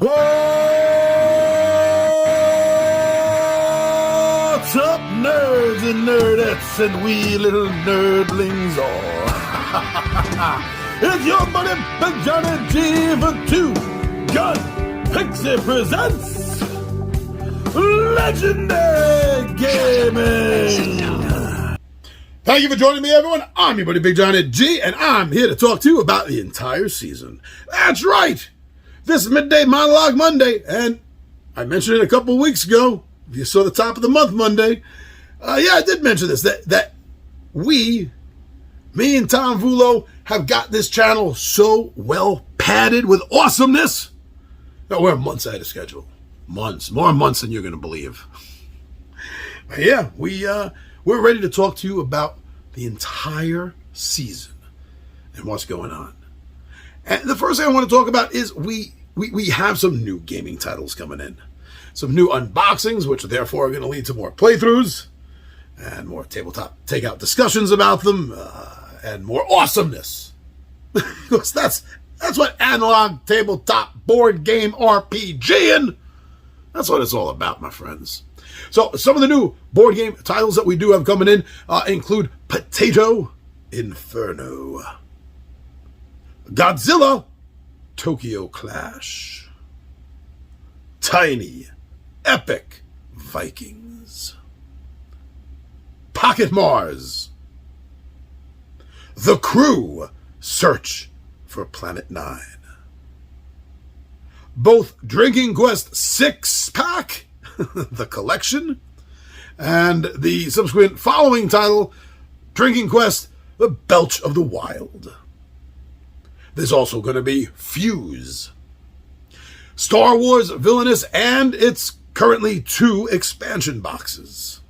What's up, nerds and nerdettes and wee little nerdlings all? It's your buddy Big Johnny G for Two Gun Pixie presents Legendary Gaming. Thank you for joining me, everyone. I'm your buddy Big Johnny G, and I'm here to talk to you about the entire season. That's right. This is Midday Monologue Monday, and I mentioned it a couple weeks ago. If you saw the top of the month Monday, I did mention this, that me and Tom Vulo, have got this channel so well padded with awesomeness that we're months ahead of schedule. Months, more months than you're going to believe. But yeah, we're ready to talk to you about the entire season and what's going on. And the first thing I want to talk about is we have some new gaming titles coming in. Some new unboxings, which therefore are going to lead to more playthroughs and more tabletop takeout discussions about them and more awesomeness. Because that's what analog tabletop board game RPGing, that's what it's all about, my friends. So some of the new board game titles that we do have coming in include Potato Inferno, Godzilla Tokyo Clash, Tiny Epic Vikings, Pocket Mars, The Crew Search for Planet 9, both Drinking Quest 6-pack, The Collection, and the subsequent following title, Drinking Quest, The Belch of the Wild. There's also going to be Fuse, Star Wars Villainous, and it's currently 2 expansion boxes.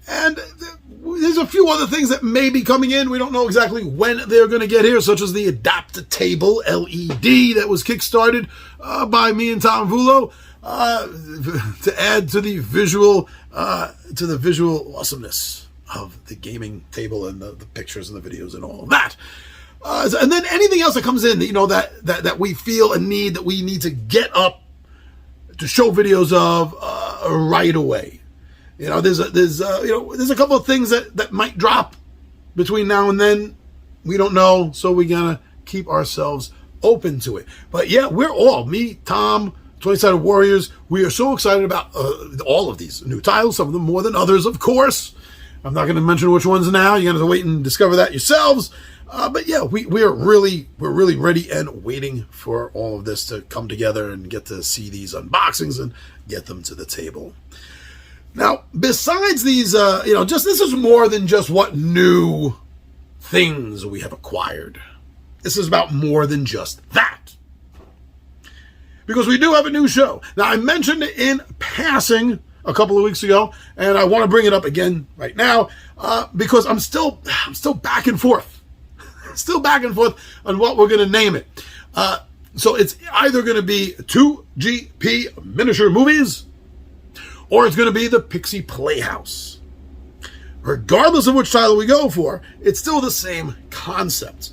And there's a few other things that may be coming in. We don't know exactly when they're going to get here, such as the Adapt-A-Table LED that was kickstarted by me and Tom Vulo to add to the visual awesomeness of the gaming table and the pictures and the videos and all of that. And then anything else that comes in, that we feel a need, that we need to get up to show videos of right away. There's a couple of things that might drop between now and then. We don't know, so we gotta keep ourselves open to it. But yeah, we're all, me, Tom, 20-Sided Warriors, we are so excited about all of these new titles, some of them more than others, of course. I'm not going to mention which ones now. You're going to have to wait and discover that yourselves. But yeah, we're really ready and waiting for all of this to come together and get to see these unboxings and get them to the table. Now, besides these, this is more than just what new things we have acquired. This is about more than just that. Because we do have a new show. Now, I mentioned it in passing a couple of weeks ago, and I want to bring it up again right now because I'm still back and forth. Still back and forth on what we're going to name it. So it's either going to be 2GP miniature movies, or it's going to be the Pixie Playhouse. Regardless of which title we go for, it's still the same concept.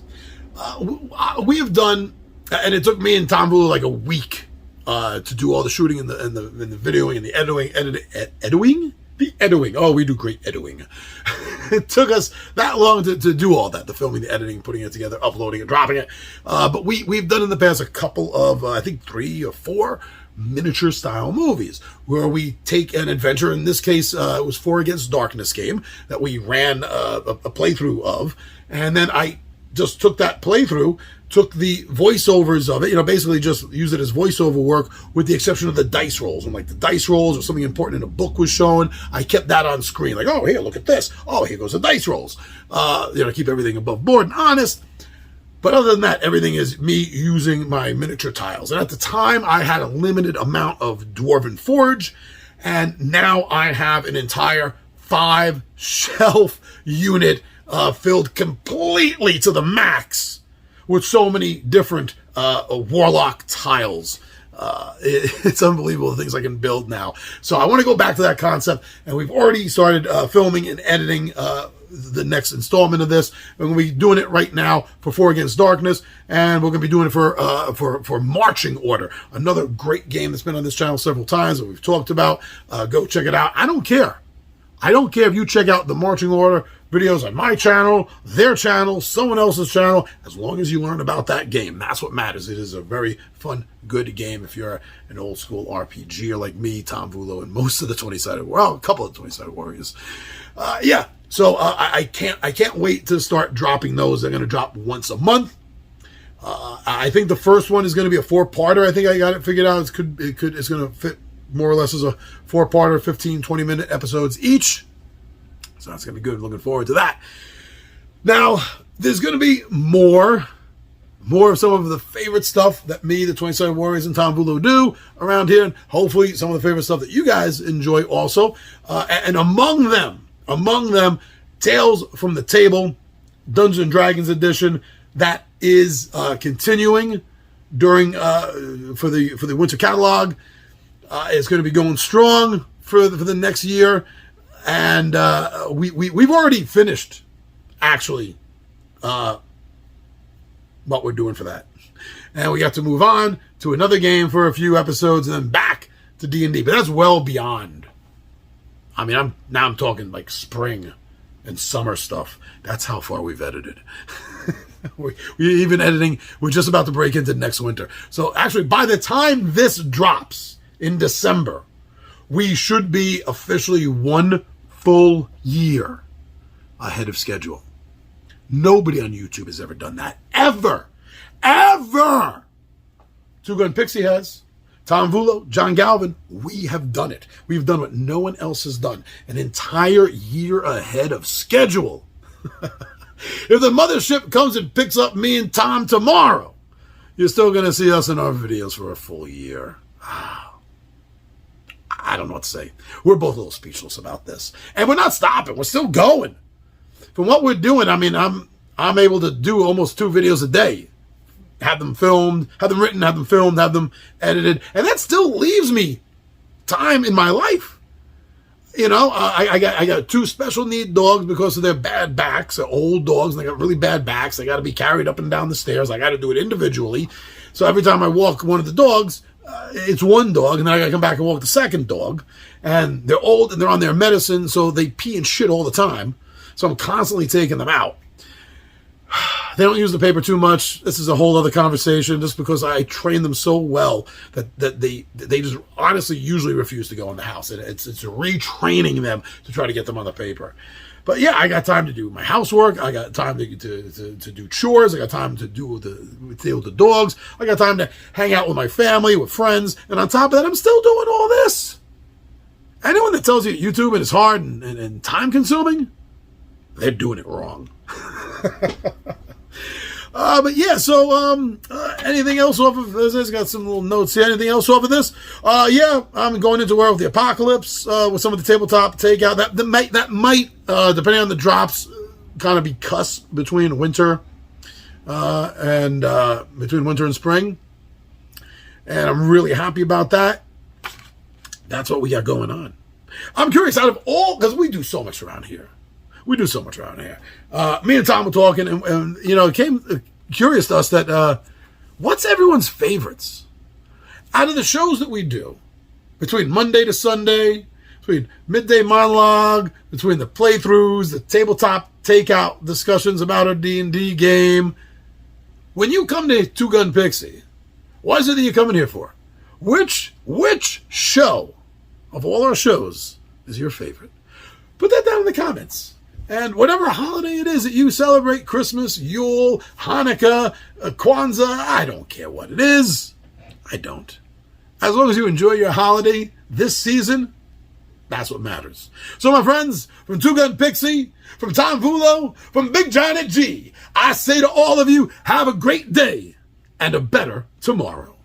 We have done, and it took me and Tom Vulo like a week to do all the shooting and the videoing and the editing. The editing. Oh, we do great editing. It took us that long to do all that, the filming, the editing, putting it together, uploading and dropping it. But we've done in the past a couple of, I think 3 or 4 miniature style movies where we take an adventure. In this case, it was 4 Against Darkness game that we ran a playthrough of. And then I just took that playthrough, took the voiceovers of it, basically just used it as voiceover work with the exception of the dice rolls. And like the dice rolls or something important in a book was shown, I kept that on screen. Like, oh, here, look at this. Oh, here goes the dice rolls. Keep everything above board and honest. But other than that, everything is me using my miniature tiles. And at the time, I had a limited amount of Dwarven Forge, and now I have an entire 5-shelf unit filled completely to the max with so many different Warlock tiles. It's unbelievable the things I can build now. So I want to go back to that concept, and we've already started filming and editing the next installment of this. We're going to be doing it right now for 4 Against Darkness, and we're going to be doing it for Marching Order, another great game that's been on this channel several times that we've talked about. Go check it out. I don't care. I don't care if you check out the Marching Order videos on my channel, their channel, someone else's channel, as long as you learn about that game. That's what matters. It is a very fun, good game if you're an old school RPGer like me, Tom Vulo, and most of the 20-sided, well, a couple of 20-sided warriors. Yeah, so I can't wait to start dropping those. They're going to drop once a month. I think the first one is going to be a 4-parter. I think I got it figured out. It's going to fit more or less as a 4-parter, 15, 20-minute episodes each. So that's going to be good. Looking forward to that. Now, there's going to be more of some of the favorite stuff that me, the 20-sided warriors, and Tom Vulo do around here. And hopefully some of the favorite stuff that you guys enjoy also. And among them, Tales from the Table, Dungeons & Dragons edition, that is continuing during for the winter catalog. It's going to be going strong for the next year. And we've already finished, actually, what we're doing for that. And we got to move on to another game for a few episodes and then back to D&D. But that's well beyond. I mean, I'm talking like spring and summer stuff. That's how far we've edited. We're even editing. We're just about to break into next winter. So actually, by the time this drops in December, we should be officially 1 full year ahead of schedule. Nobody on YouTube has ever done that. Ever. Two Gun Pixie has. Tom Vulo, John Galvin, we have done it. We've done what no one else has done. An entire year ahead of schedule. If the mothership comes and picks up me and Tom tomorrow, you're still going to see us in our videos for a full year. I don't know what to say. We're both a little speechless about this. And we're not stopping. We're still going. From what we're doing, I mean, I'm able to do almost 2 videos a day. Have them filmed, have them written, have them filmed, have them edited. And that still leaves me time in my life. You know, I got 2 special need dogs because of their bad backs. They're old dogs, and they got really bad backs. They got to be carried up and down the stairs. I got to do it individually. So every time I walk one of the dogs, it's one dog, and then I gotta come back and walk the second dog. And they're old, and they're on their medicine, so they pee and shit all the time. So I'm constantly taking them out. They don't use the paper too much. This is a whole other conversation, just because I train them so well that they just honestly usually refuse to go in the house. It's retraining them to try to get them on the paper. But yeah, I got time to do my housework. I got time to do chores. I got time to deal with the dogs. I got time to hang out with my family, with friends. And on top of that, I'm still doing all this. Anyone that tells you YouTube and it's hard and time consuming, they're doing it wrong. But yeah, so anything else off of this? I've got some little notes here. Anything else off of this? Yeah, I'm going into War of the Apocalypse with some of the tabletop takeout. That might depending on the drops, kind of be cusp between winter and spring. And I'm really happy about that. That's what we got going on. I'm curious, out of all, because we do so much around here. Me and Tom were talking, and you know, it came curious to us that what's everyone's favorites out of the shows that we do, between Monday to Sunday, between Midday Monologue, between the playthroughs, the tabletop takeout discussions about our D&D game. When you come to Two Gun Pixie, what is it that you're coming here for? Which show of all our shows is your favorite? Put that down in the comments. And whatever holiday it is that you celebrate, Christmas, Yule, Hanukkah, Kwanzaa, I don't care what it is. I don't. As long as you enjoy your holiday this season, that's what matters. So my friends, from Two Gun Pixie, from Tom Vulo, from Big Giant G, I say to all of you, have a great day and a better tomorrow.